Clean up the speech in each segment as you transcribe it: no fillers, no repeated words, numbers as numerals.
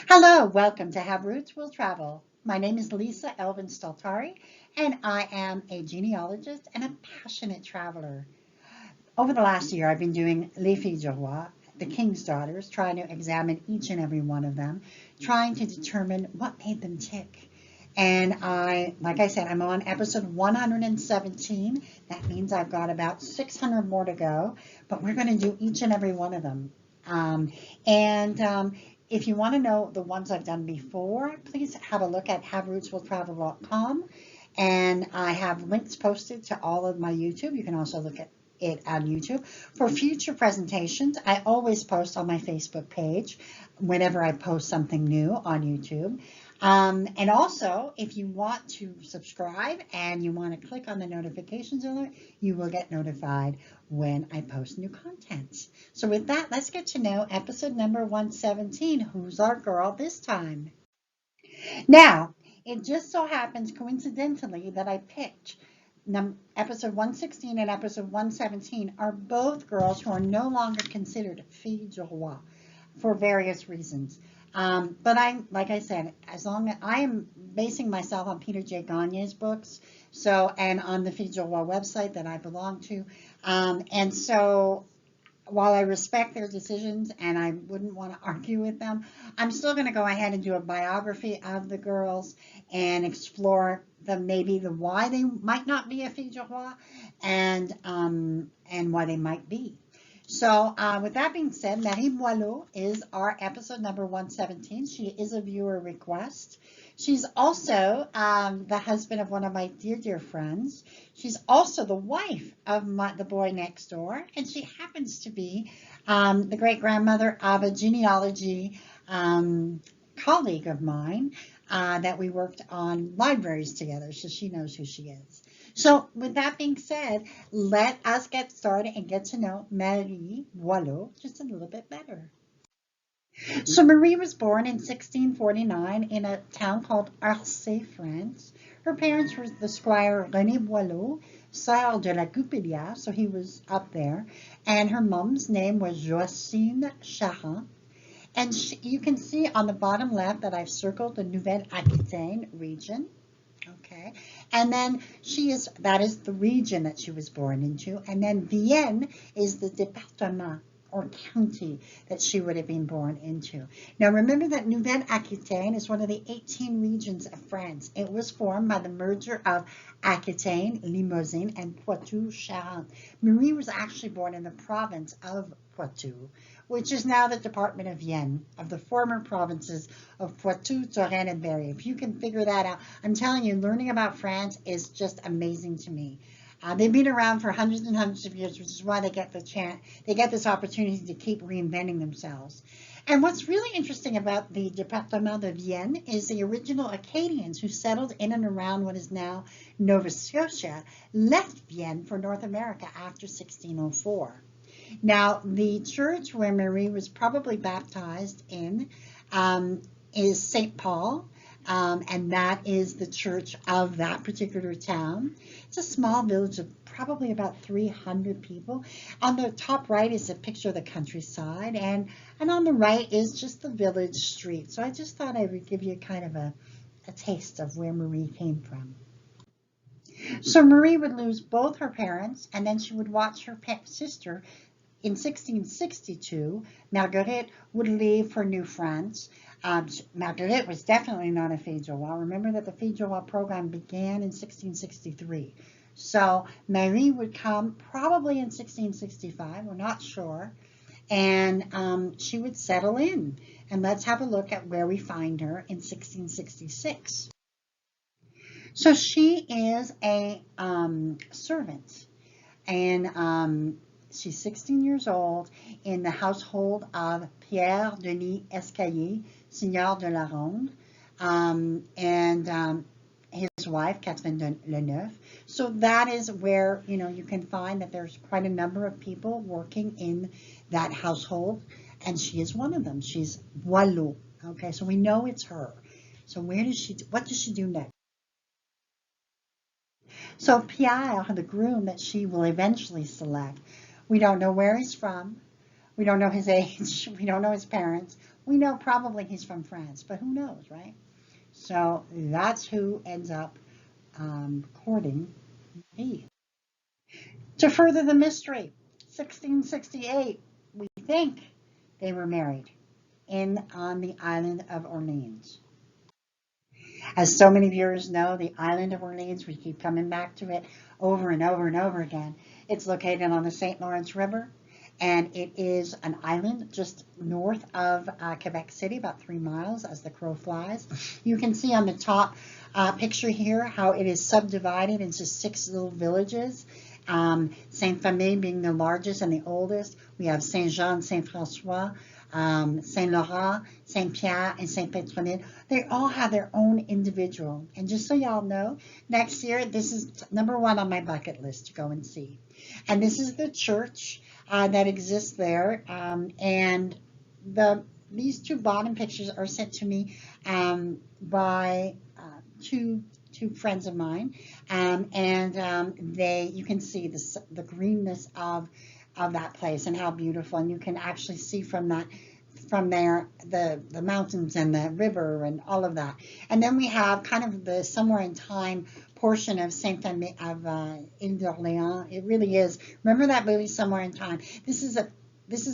Hello, welcome to Have Roots Will Travel. My name is Lisa Elvin Staltari, and I am a genealogist and a passionate traveler. Over the last year, I've been doing Les Filles du Roi, the King's Daughters, trying to examine each and every one of them, trying to determine what made them tick. And like I said, I'm on episode 117. That means I've got about 600 more to go, but we're going to do each and every one of them. And If you want to know the ones I've done before, please have a look at haverootswilltravel.com. And I have links posted to all of my YouTube. You can also look at it on YouTube. For future presentations, I always post on my Facebook page whenever I post something new on YouTube. And also, if you want to subscribe and you want to click on the notifications alert, you will get notified when I post new content. So with that, let's get to know episode number 117. Who's our girl this time? Now, it just so happens coincidentally that I picked episode 116 and episode 117 are both girls who are no longer considered filles du roi for various reasons. But like I said, as long as I am basing myself on Peter J. Gagne's books, and on the Filles du Roi website that I belong to, and so while I respect their decisions and I wouldn't want to argue with them, I'm still going to go ahead and do a biography of the girls and explore the why they might not be a Filles du Roi and why they might be. So with that being said, Marie Boileau is our episode number 117. She is a viewer request. She's also the husband of one of my dear friends. She's also the wife of the boy next door, and she happens to be the great-grandmother of a genealogy colleague of mine that we worked on libraries together, so she knows who she is. So with that being said, let us get started and get to know Marie Boileau just a little bit better. So Marie was born in 1649 in a town called Arcey, France. Her parents were the squire René Boileau, Sire de la Goupillière, so he was up there, and her mom's name was Joacine Charron. And you can see on the bottom left that I've circled the Nouvelle-Aquitaine region. Okay, and then that is the region that she was born into, and then Vienne is the département or county that she would have been born into. Now remember that Nouvelle-Aquitaine is one of the 18 regions of France. It was formed by the merger of Aquitaine, Limousin, and Poitou-Charentes. Marie was actually born in the province of Poitou, which is now the Department of Vienne, of the former provinces of Poitou, Touraine, and Berry. If you can figure that out, I'm telling you, learning about France is just amazing to me. They've been around for hundreds and hundreds of years, which is why they get this opportunity to keep reinventing themselves. And what's really interesting about the Département de Vienne is the original Acadians who settled in and around what is now Nova Scotia left Vienne for North America after 1604. Now, the church where Marie was probably baptized in is St. Paul, and that is the church of that particular town. It's a small village of probably about 300 people. On the top right is a picture of the countryside, and on the right is just the village street. So I just thought I would give you kind of a taste of where Marie came from. So Marie would lose both her parents, and then she would watch her sister. In 1662, Marguerite would leave for New France. Marguerite was definitely not a Filles du Roi. Remember that the Filles du Roi program began in 1663. So Marie would come probably in 1665, we're not sure, and she would settle in. And let's have a look at where we find her in 1666. So she is a servant, and she's 16 years old in the household of Pierre Denis Escalier, Seigneur de la Ronde, and his wife, Catherine de Leneuf. So that is where, you can find that there's quite a number of people working in that household, and she is one of them. She's Boileau. Okay, so we know it's her. So what does she do next? So Pierre, the groom that she will eventually select, we don't know where he's from. We don't know his age. We don't know his parents. We know probably he's from France, but who knows, right? So that's who ends up courting me. To further the mystery, 1668, we think they were married in on the island of Orleans. As so many viewers know, the island of Orleans, we keep coming back to it over and over and over again. It's located on the St. Lawrence River, and it is an island just north of Quebec City, about 3 miles as the crow flies. You can see on the top picture here how it is subdivided into 6 little villages. Saint-Famille being the largest and the oldest. We have Saint-Jean, Saint-François, Saint-Laurent, Saint-Pierre, and Saint-Pétronille. They all have their own individual. And just so y'all know, next year, this is #1 on my bucket list to go and see. And this is the church that exists there. And these 2 bottom pictures are sent to me by two friends of mine, you can see the greenness of that place and how beautiful, and you can actually see from there the mountains and the river and all of that. And then we have kind of the somewhere in time portion of Saint-Famille of Ile d'Orléans. It really is. Remember that movie Somewhere in Time? This is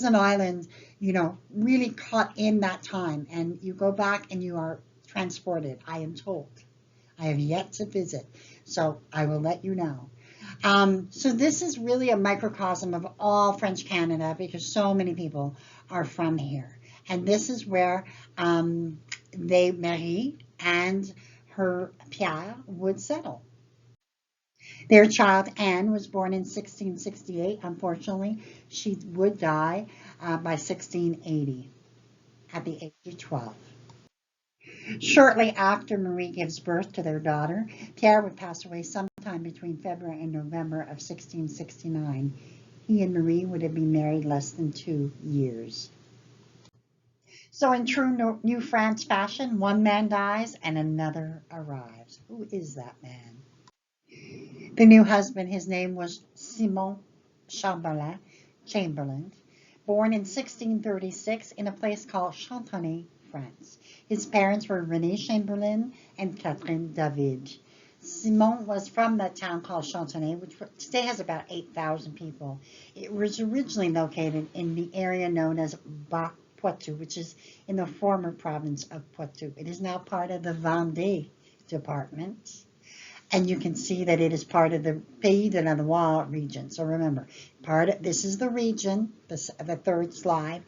an island, really caught in that time, and you go back and you are transported, I am told. I have yet to visit, so I will let you know. So this is really a microcosm of all French Canada because so many people are from here. And this is where Marie and her Pierre would settle. Their child Anne was born in 1668. Unfortunately, she would die by 1680 at the age of 12. Shortly after Marie gives birth to their daughter, Pierre would pass away sometime between February and November of 1669. He and Marie would have been married less than 2 years. So in true New France fashion, one man dies and another arrives. Who is that man? The new husband, his name was Simon Chamberlain, born in 1636 in a place called Chantonay, France. His parents were René Chamberlain and Catherine David. Simon was from that town called Chantonay, which today has about 8,000 people. It was originally located in the area known as Bas-Poitou, which is in the former province of Poitou. It is now part of the Vendée department. And you can see that it is part of the Pays de la Loire region. So remember, this is the region, the third slide.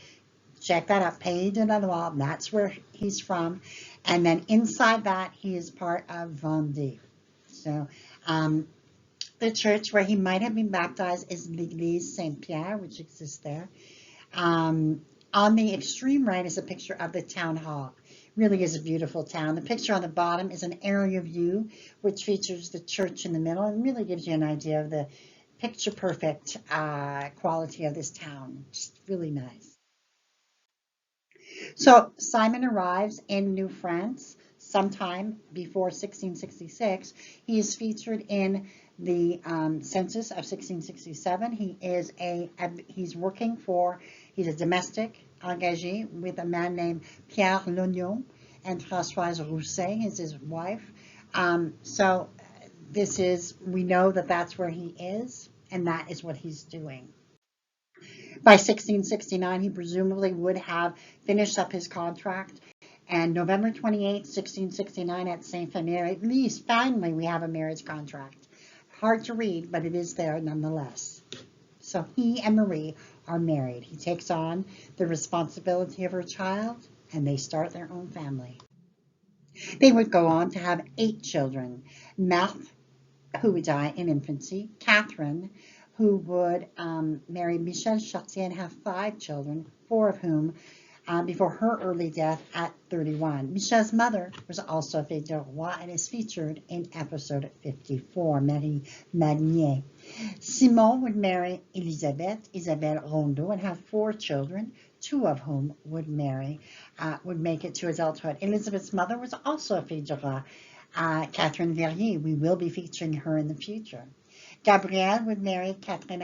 Check that out, Pays de la Loire, that's where he's from. And then inside that, he is part of Vendée. So the church where he might have been baptized is l'Église Saint-Pierre, which exists there. On the extreme right is a picture of the town hall. Really is a beautiful town. The picture on the bottom is an area view, which features the church in the middle and really gives you an idea of the picture-perfect quality of this town. Just really nice. So Simon arrives in New France sometime before 1666. He is featured in the census of 1667. He's a domestic engagé with a man named Pierre Lognon, and Françoise Rousset is his wife. We know that that's where he is, and that is what he's doing. By 1669, he presumably would have finished up his contract. And November 28, 1669, at Saint-Famille, at least finally we have a marriage contract. Hard to read, but it is there nonetheless. So he and Marie are married. He takes on the responsibility of her child, and they start their own family. They would go on to have 8 children. Marthe, who would die in infancy, Catherine, who would marry Michel Chartier and have 5 children, 4 of whom before her early death at 31. Michel's mother was also Fille de Roi and is featured in episode 54, Marie Magnier. Simon would marry Isabelle Rondeau, and have 4 children, 2 of whom would make it to adulthood. Elizabeth's mother was also a Fille de Roi, Catherine Verrier. We will be featuring her in the future. Gabrielle would marry Catherine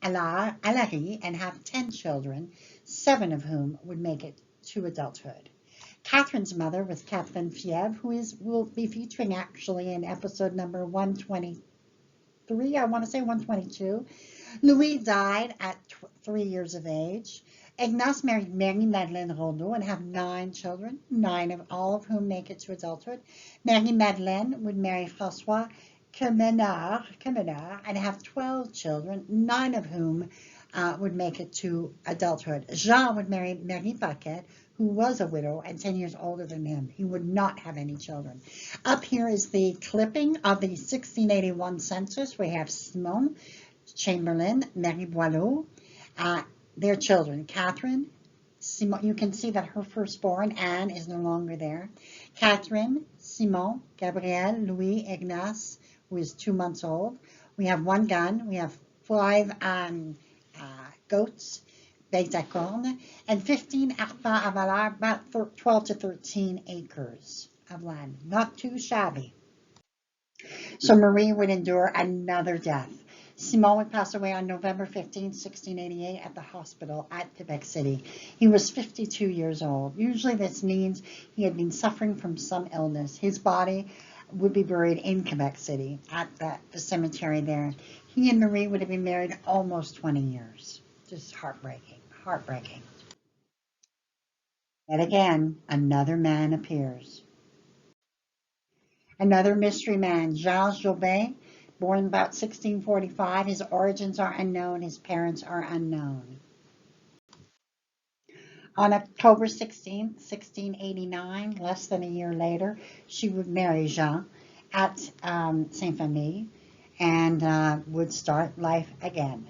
Alary and have 10 children, 7 of whom would make it to adulthood. Catherine's mother was Catherine Fievre, who will be featuring actually in episode number 123, I want to say 122. Louis died at 3 years of age. Ignace married Marie-Madeleine Rondeau and have 9 children, 9 of all of whom make it to adulthood. Marie-Madeleine would marry François Comenard and have 12 children, 9 of whom would make it to adulthood. Jean would marry Marie Paquette, who was a widow and 10 years older than him. He would not have any children. Up here is the clipping of the 1681 census. We have Simon, Chamberlain, Marie Boileau, their children, Catherine, Simon. You can see that her firstborn, Anne, is no longer there. Catherine, Simon, Gabriel, Louis, Ignace, who is 2 months old. We have 1 gun. We have 5 goats, baies à cornes, and 15 arpents à valeur, about 12 to 13 acres of land. Not too shabby. So Marie would endure another death. Simon would pass away on November 15, 1688 at the hospital at Quebec City. He was 52 years old. Usually this means he had been suffering from some illness. His body would be buried in Quebec City at the cemetery there. He and Marie would have been married almost 20 years. Just heartbreaking, heartbreaking. And again, another man appears. Another mystery man, Charles Jobin, born about 1645. His origins are unknown. His parents are unknown. On October 16, 1689, less than a year later, she would marry Jean at Saint-Famille and would start life again.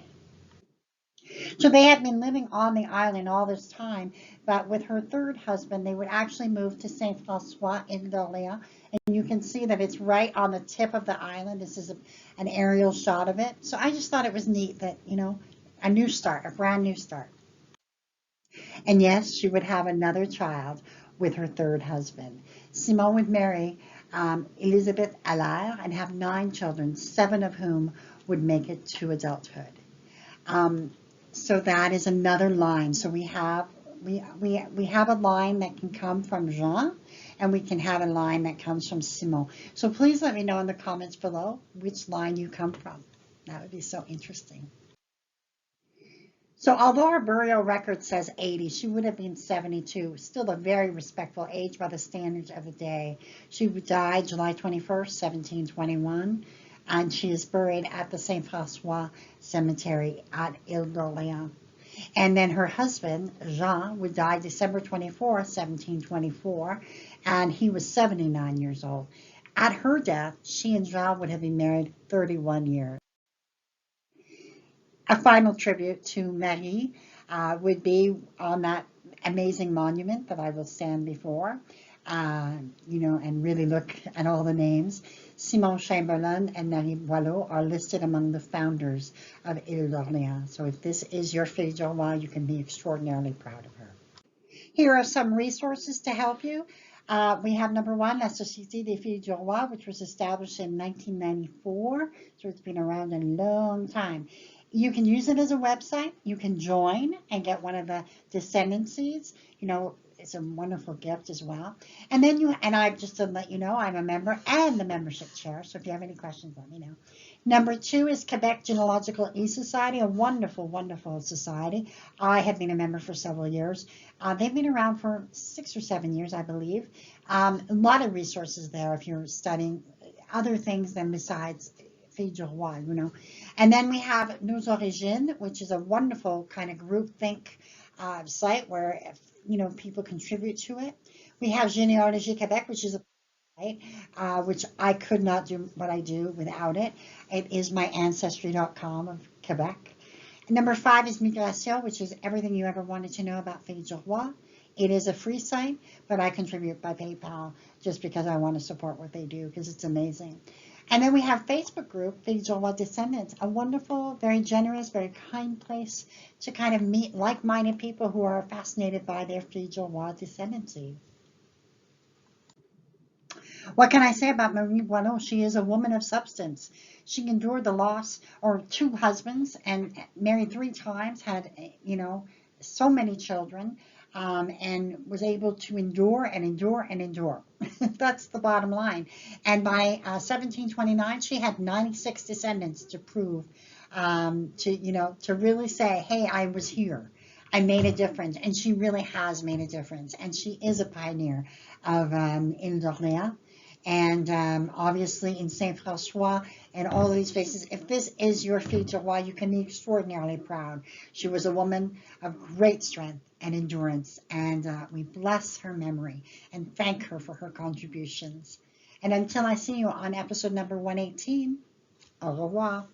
So they had been living on the island all this time, but with her third husband, they would actually move to Saint Francois in d'Orléans. And you can see that it's right on the tip of the island. This is an aerial shot of it. So I just thought it was neat that, you know, a new start, a brand new start. And yes, she would have another child with her third husband. Simon would marry Elizabeth Allaire and have 9 children, 7 of whom would make it to adulthood. So that is another line. So we have a line that can come from Jean, and we can have a line that comes from Simon. So please let me know in the comments below which line you come from. That would be so interesting. So although her burial record says 80, she would have been 72, still a very respectful age by the standards of the day. She died July 21st, 1721. And she is buried at the Saint Francois Cemetery at Ile d'Orléans. And then her husband, Jean, would die December 24, 1724, and he was 79 years old. At her death, she and Jean would have been married 31 years. A final tribute to Marie would be on that amazing monument that I will stand before, you know, and really look at all the names. Simon Chamberlain and Marie Boileau are listed among the founders of Ile d'Orléans. So if this is your fille du roi, you can be extraordinarily proud of her. Here are some resources to help you. We have number 1, La Société des Filles du Roi, which was established in 1994. So it's been around a long time. You can use it as a website. You can join and get one of the descendancies. You know, it's a wonderful gift as well. And then I just to let you know, I'm a member and the membership chair. So if you have any questions, let me know. Number 2 is Quebec Genealogical E-Society, a wonderful, wonderful society. I have been a member for several years. They've been around for 6 or 7 years, I believe. A lot of resources there if you're studying other things than besides Fille du Roi, you know. And then we have Nos Origines, which is a wonderful kind of groupthink site where, you know, people contribute to it. We have Genealogical Quebec, which is a site which I could not do what I do without it. It is my ancestry.com of Quebec. Number 5 is Migration, which is everything you ever wanted to know about Fille du Roi. It is a free site, but I contribute by PayPal just because I want to support what they do because it's amazing. And then we have Facebook group, Fille du Roi Descendants, a wonderful, very generous, very kind place to kind of meet like-minded people who are fascinated by their Fille du Roi descendancy. What can I say about Marie Boileau? She is a woman of substance. She endured the loss of 2 husbands and married 3 times, had, you know, so many children. and was able to endure and endure and endure. That's the bottom line. And by 1729, she had 96 descendants to prove, to really say, hey, I was here. I made a difference. And she really has made a difference. And she is a pioneer of Ile d'Orléans. And obviously in Saint Francois and all of these places, if this is your fille du roi, you can be extraordinarily proud. She was a woman of great strength and endurance, and we bless her memory and thank her for her contributions. And until I see you on episode number 118, au revoir.